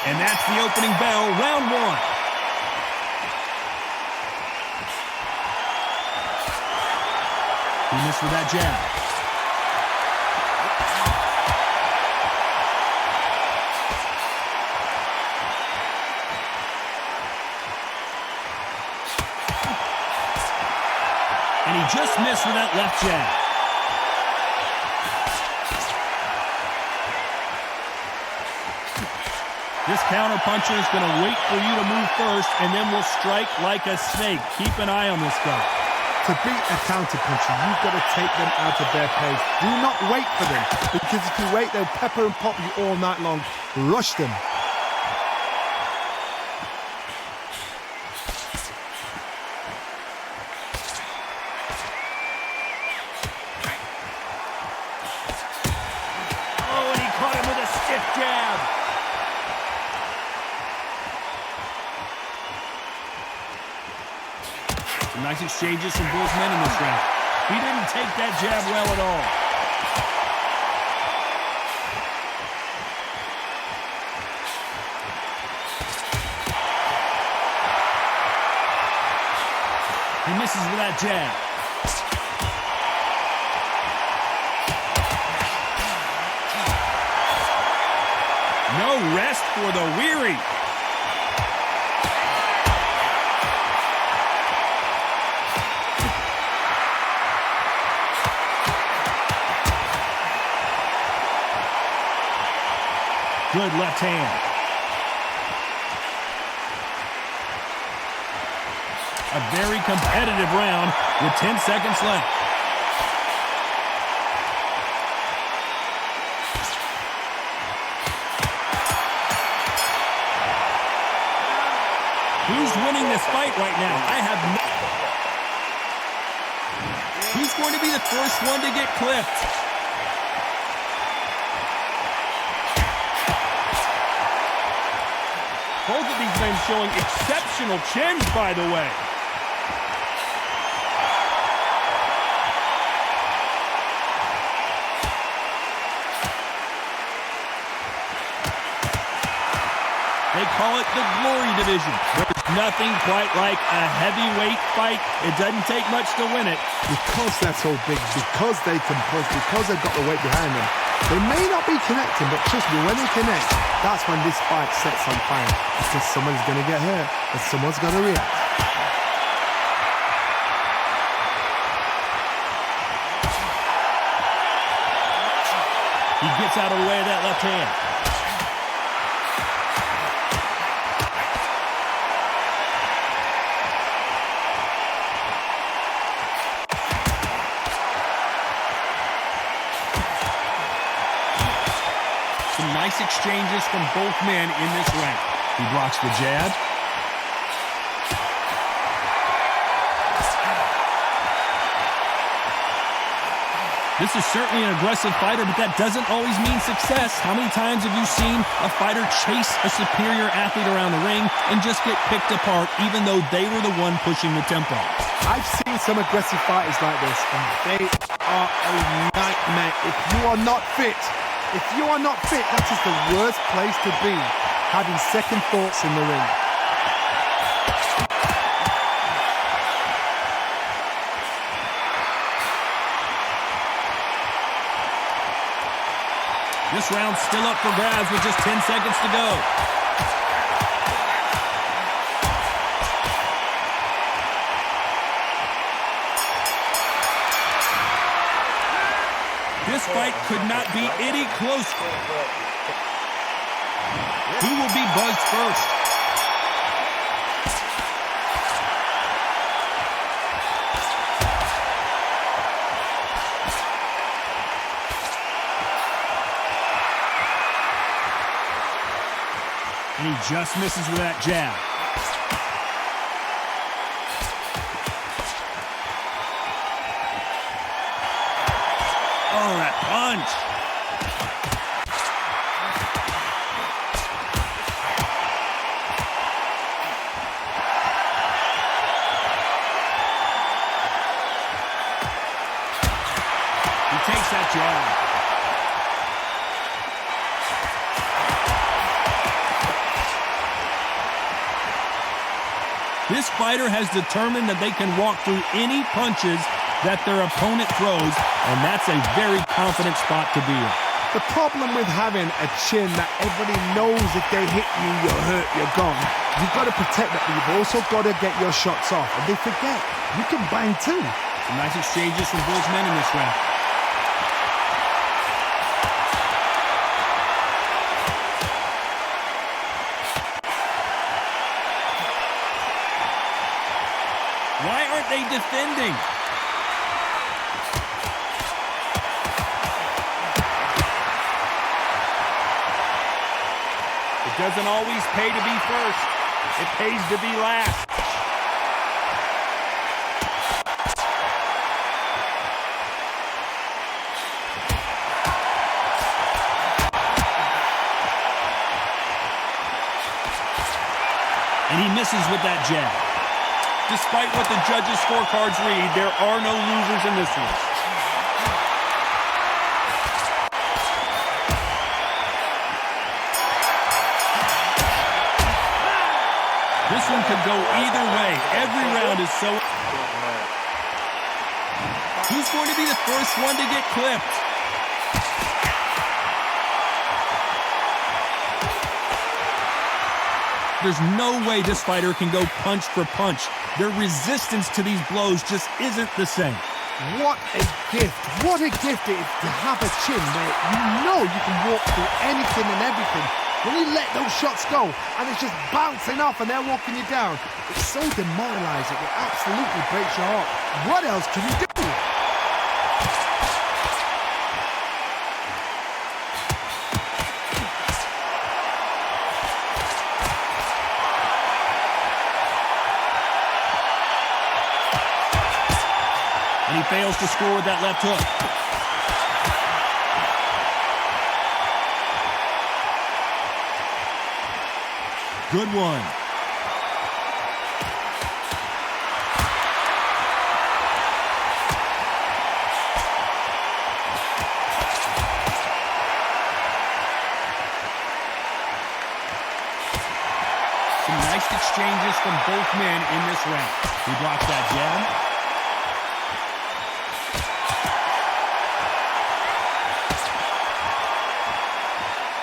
And that's the opening bell, round one. He missed with that jab. And he just missed with that left jab. This counterpuncher is going to wait for you to move first, and then will strike like a snake. Keep an eye on this guy. To beat a counterpuncher, you've got to take them out of their pace. Do not wait for them, because if you wait, they'll pepper and pop you all night long. Rush them. Oh, and he caught him with a stiff jab. Some nice exchanges from both men in this round. He didn't take that jab well at all. He misses with that jab. No rest for the weary. Good left hand. A very competitive round with 10 seconds left. Who's winning this fight right now? I have no... Who's going to be the first one to get clipped? Both of these men showing exceptional chins, by the way. They call it the glory division. There's nothing quite like a heavyweight fight. It doesn't take much to win it. Because they're so big, because they can push, because they've got the weight behind them. They may not be connecting, but trust me, when they connect, that's when this fight sets on fire. Because someone's going to get hurt, and someone's going to react. He gets out of the way of that left hand. Some nice exchanges from both men in this round. He blocks the jab. This is certainly an aggressive fighter, but that doesn't always mean success. How many times have you seen a fighter chase a superior athlete around the ring and just get picked apart even though they were the one pushing the tempo? I've seen some aggressive fighters like this, and they are a nightmare. If you are not fit, that is the worst place to be, having second thoughts in the ring. This round's still up for grabs with just 10 seconds to go. This fight could not be any closer. Who will be buzzed first? And he just misses with that jab. Oh, that punch. He takes that jab. This fighter has determined that they can walk through any punches that their opponent throws, and that's a very confident spot to be in. The problem with having a chin that everybody knows if they hit you, you're hurt, you're gone. You've got to protect that, but you've also got to get your shots off. And they forget, you can bang too. Some nice exchanges from both men in this round. Why aren't they defending? It doesn't always pay to be first. It pays to be last. And he misses with that jab. Despite what the judges' scorecards read, there are no losers in this one. This one could go either way. Every round is so... Who's going to be the first one to get clipped? There's no way this fighter can go punch for punch. Their resistance to these blows just isn't the same. What a gift. What a gift it is to have a chin where you know you can walk through anything and everything. When you let those shots go and it's just bouncing off and they're walking you down, it's so demoralizing. It absolutely breaks your heart. What else can you do? And he fails to score with that left hook. Good one. Some nice exchanges from both men in this round. He blocks that jab.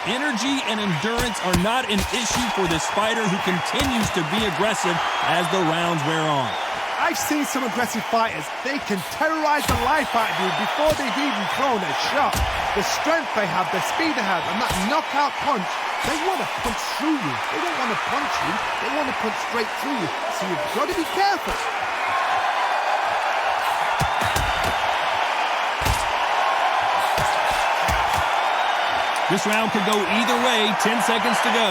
Energy and endurance are not an issue for this fighter who continues to be aggressive as the rounds wear on. I've seen some aggressive fighters. They can terrorize the life out of you before they've even thrown a shot. The strength they have, the speed they have, and that knockout punch, they want to punch through you. They don't want to punch you. They want to punch straight through you. So you've got to be careful. This round could go either way. 10 seconds to go.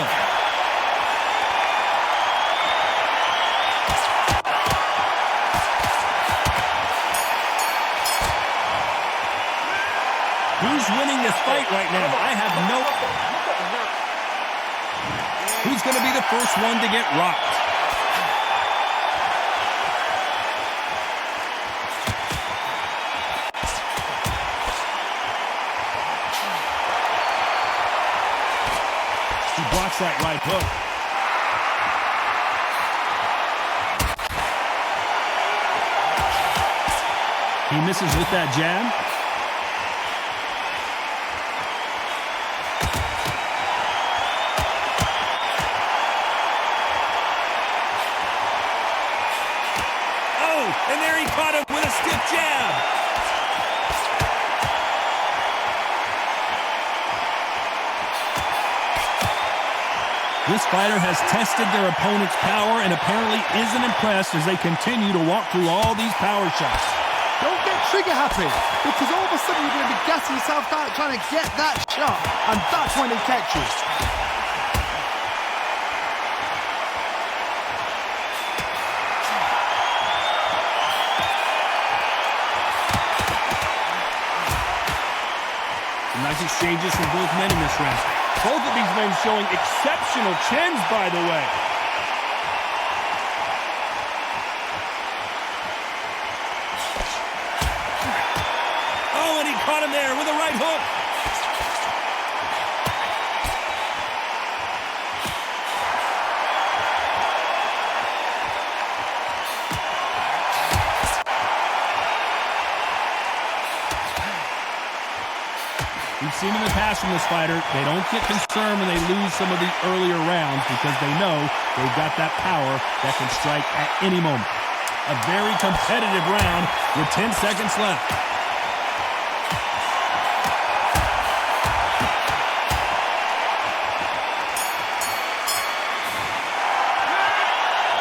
Who's winning this fight right now? I have no... Who's going to be the first one to get rocked? Blocks that right hook. He misses with that jab. Oh, and there he caught him with a stiff jab. This fighter has tested their opponent's power and apparently isn't impressed as they continue to walk through all these power shots. Don't get trigger happy, because all of a sudden you're going to be gassing yourself out trying to get that shot, and that's when it catches. Some nice exchanges from both men in this round. Both of these men showing exceptional chins, by the way. Oh, and he caught him there with a right hook. seen in the past from this fighter, they don't get concerned when they lose some of the earlier rounds because they know they've got that power that can strike at any moment. A very competitive round with 10 seconds left.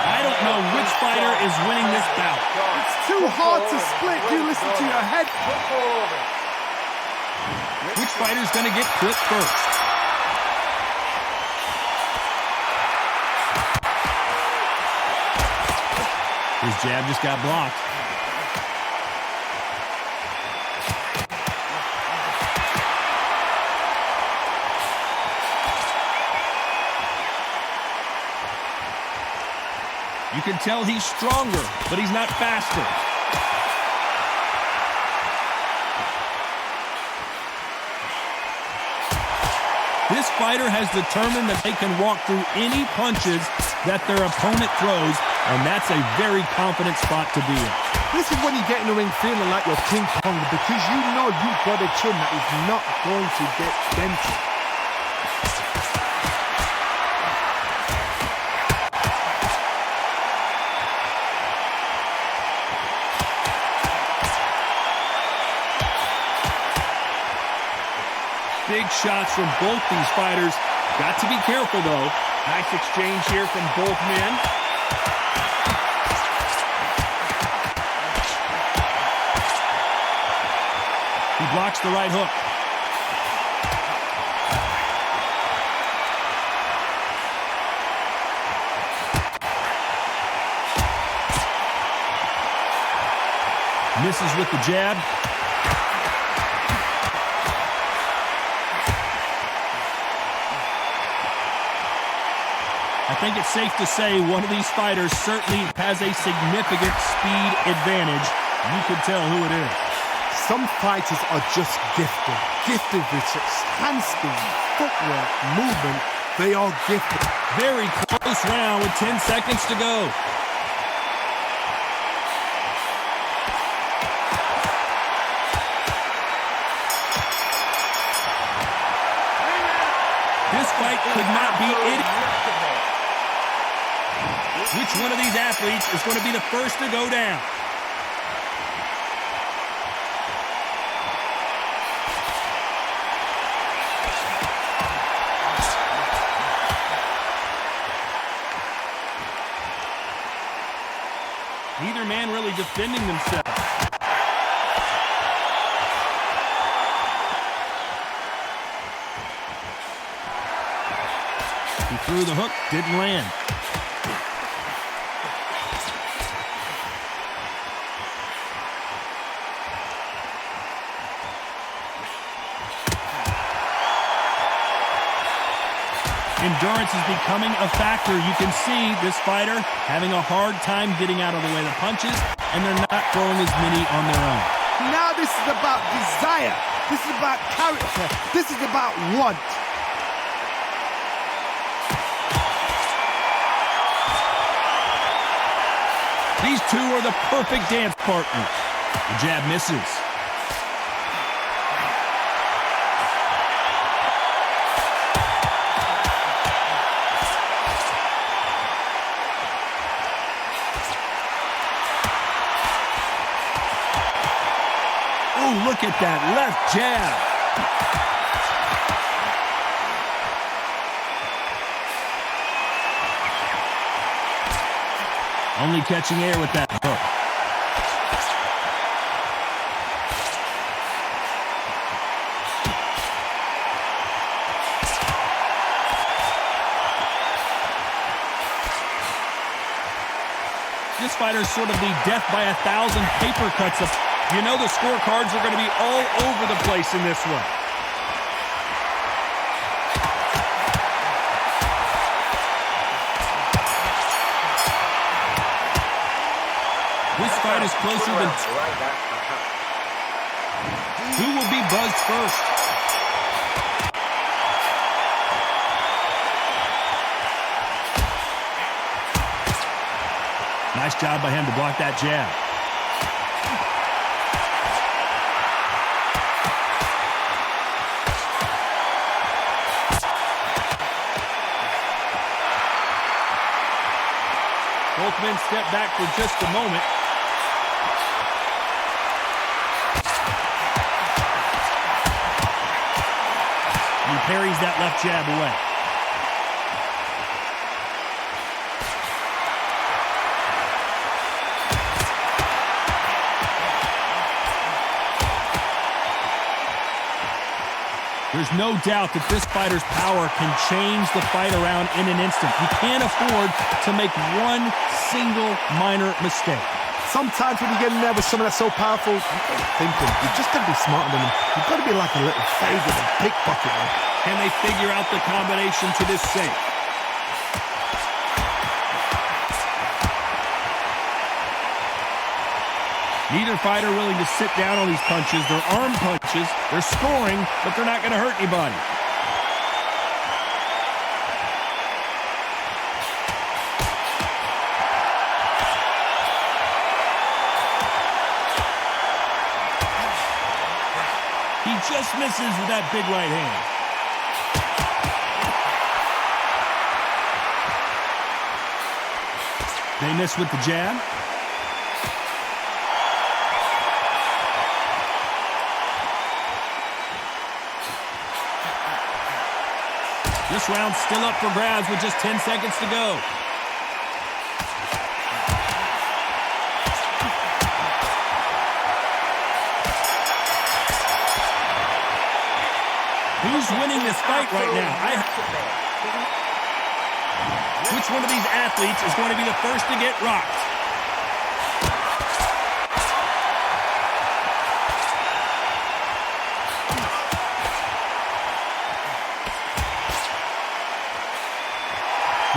I don't know which fighter is winning this bout. It's too hard to split. You listen to your head. Which fighter's going to get clipped first? His jab just got blocked. You can tell he's stronger, but he's not faster. This fighter has determined that they can walk through any punches that their opponent throws, and that's a very confident spot to be in. This is when you get in the ring feeling like you're King Kong because you know you've got a chin that is not going to get dented. Big shots from both these fighters. Got to be careful, though. Nice exchange here from both men. He blocks the right hook. Misses with the jab. I think it's safe to say one of these fighters certainly has a significant speed advantage. You can tell who it is. Some fighters are just gifted. Gifted with such hand speed, footwork, movement. They are gifted. Very close round with 10 seconds to go. This fight could not be it. Which one of these athletes is going to be the first to go down? Neither man really defending themselves. He threw the hook, didn't land. Endurance is becoming a factor. You can see this fighter having a hard time getting out of the way of the punches, and they're not throwing as many on their own. Now this is about desire. This is about character. This is about want. These two are the perfect dance partners. The jab misses. Oh, look at that left jab. Only catching air with that hook. This fighter is sort of the death by 1,000 paper cuts. You know the scorecards are going to be all over the place in this one. This fight is closer than... Who will be buzzed first? Nice job by him to block that jab. Both men step back for just a moment. He parries that left jab away. There's no doubt that this fighter's power can change the fight around in an instant. You can't afford to make one single minor mistake. Sometimes when you get in there with someone that's so powerful, you've got to think him. You've just got to be smarter than him. You've got to be like a little faggot and pickpocket him. Can they figure out the combination to this safe? Neither fighter willing to sit down on these punches. They're arm punches. They're scoring, but they're not going to hurt anybody. He just misses with that big right hand. They miss with the jab. This round's still up for grabs with just 10 seconds to go. Who's winning this fight right now? Which one of these athletes is going to be the first to get rocked?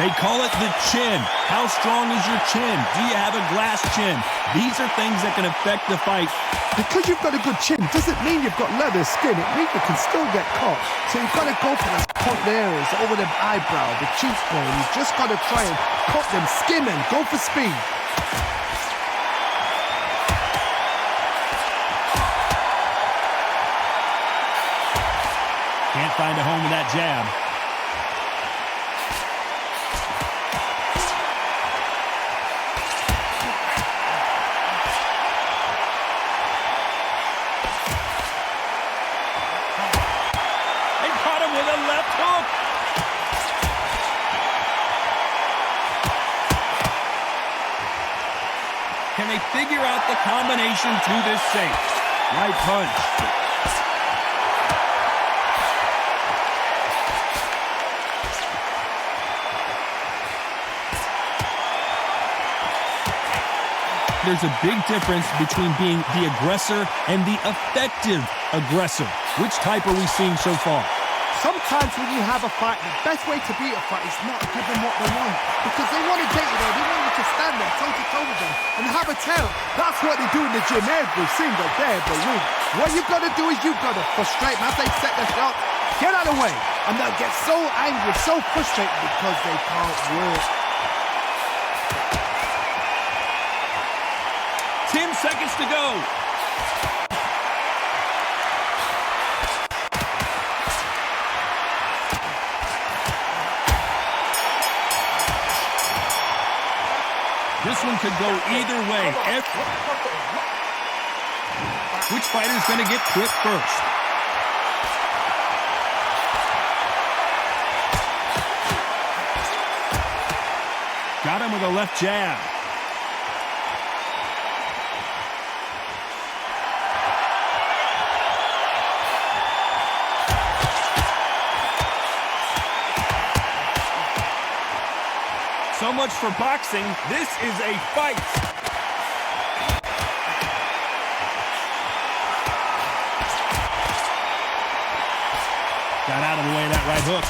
They call it the chin. How strong is your chin? Do you have a glass chin? These are things that can affect the fight. Because you've got a good chin doesn't mean you've got leather skin. It means you can still get caught. So you've got to go for those point areas, over the eyebrow, the cheekbone. You've just got to try and cut them, skim and go for speed. Can't find a home with that jab. Can they figure out the combination to this safe? Right punch. There's a big difference between being the aggressor and the effective aggressor. Which type are we seeing so far? Sometimes when you have a fight, the best way to beat a fight is not give them what they want. Because they want to get you there. They want you to stand there toe-to-toe with them and have a tail. That's what they do in the gym every single day of the week. What you've got to do is you've got to frustrate them as they set their shot. Get out of the way. And they'll get so angry, so frustrated because they can't work. 10 seconds to go. This one could go either way. Which fighter's going to get quit first? Got him with a left jab. So much for boxing. This is a fight. Got out of the way of that right hook.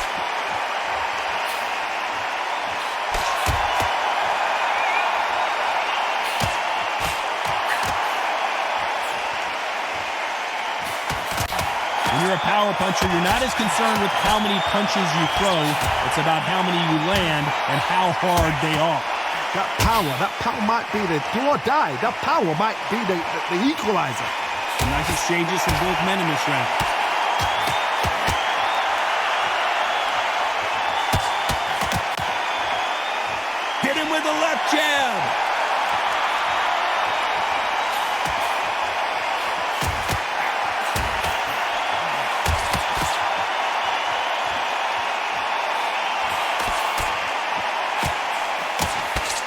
When you're a power puncher, you're not as concerned with how many punches you throw. It's about how many you land and how hard they are. That power might be the do or die. That power might be the equalizer. Some nice exchanges from both men in this round. Hit him with with a left jab.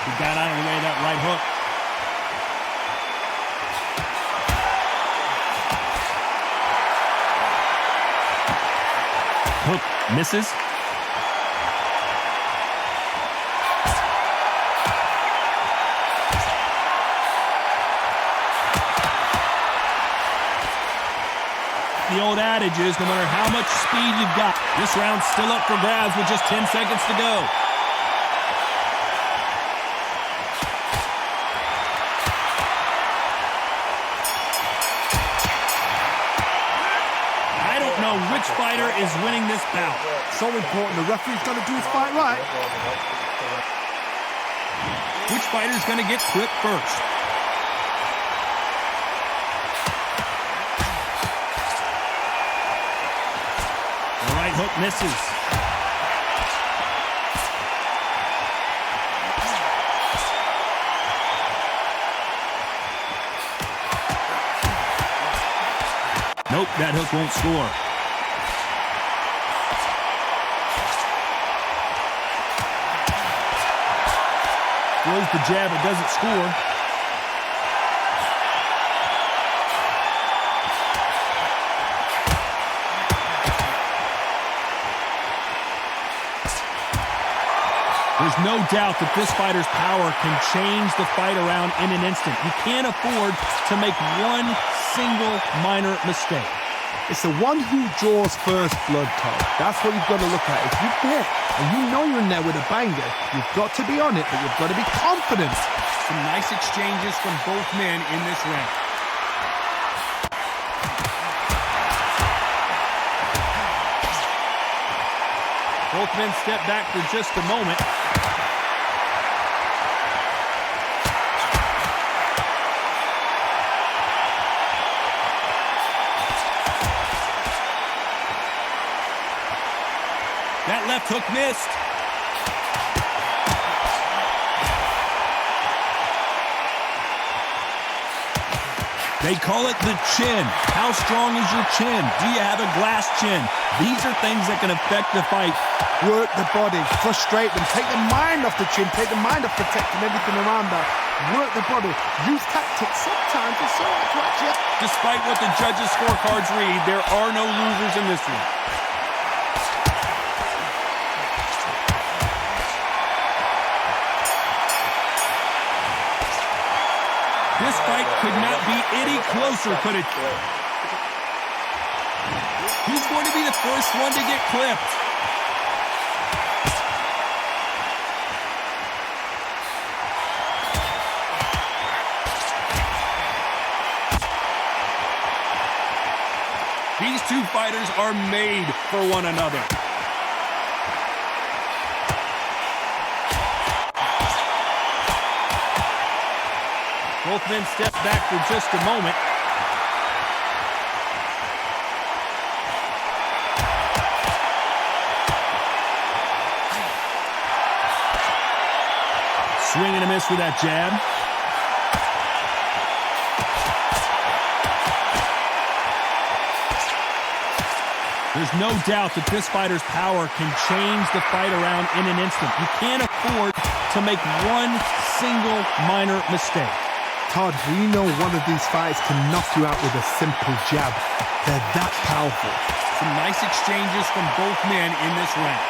He got out of the way of that right hook. Hook misses. The old adage is no matter how much speed you've got, this round's still up for grabs with just 10 seconds to go. I don't know which fighter is winning this bout. So important. The referee's got to do his fight right. Which fighter's going to get clipped first? The right hook misses. Nope, that hook won't score. Throws the jab, it doesn't score. There's no doubt that this fighter's power can change the fight around in an instant. You can't afford to make one single minor mistake. It's the one who draws first blood, Todd. That's what you've got to look at. If you've hit and you know you're in there with a banger, you've got to be on it, but you've got to be confident. Some nice exchanges from both men in this round. Both men step back for just a moment. That left hook missed. They call it the chin. How strong is your chin? Do you have a glass chin? These are things that can affect the fight. Work the body, frustrate them, take the mind off the chin, take the mind off protecting everything around that. Work the body, use tactics sometimes to sort of catch you. Despite what the judges' scorecards read, there are no losers in this one. This fight could not be any closer, could it? Who's going to be the first one to get clipped? These two fighters are made for one another. Both men step back for just a moment. Swing and a miss with that jab. There's no doubt that this fighter's power can change the fight around in an instant. You can't afford to make one single minor mistake. Todd, we know one of these fights can knock you out with a simple jab. They're that powerful. Some nice exchanges from both men in this round.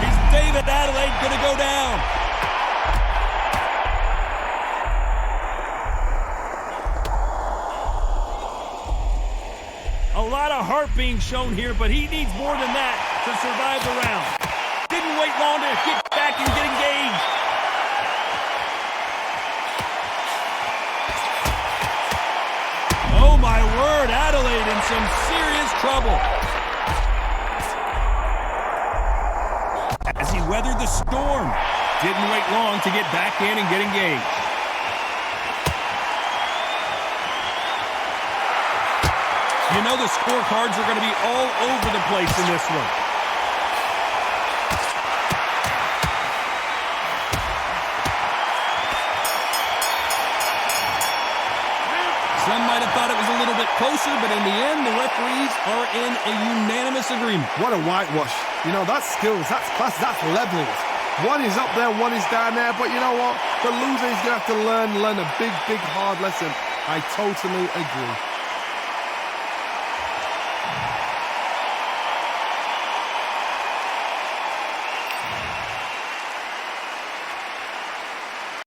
Is David Adeleye going to go down? A lot of heart being shown here, but he needs more than that to survive the round. Didn't wait long to get back and get engaged. Oh my word, Adeleye in some serious trouble. As he weathered the storm, didn't wait long to get back in and get engaged. You know the scorecards are going to be all over the place in this one. Some might have thought it was a little bit closer, but in the end, the referees are in a unanimous agreement. What a whitewash. You know, that's skills, that's class, that's levels. One is up there, one is down there, but you know what? The loser is going to have to learn a big, hard lesson. I totally agree.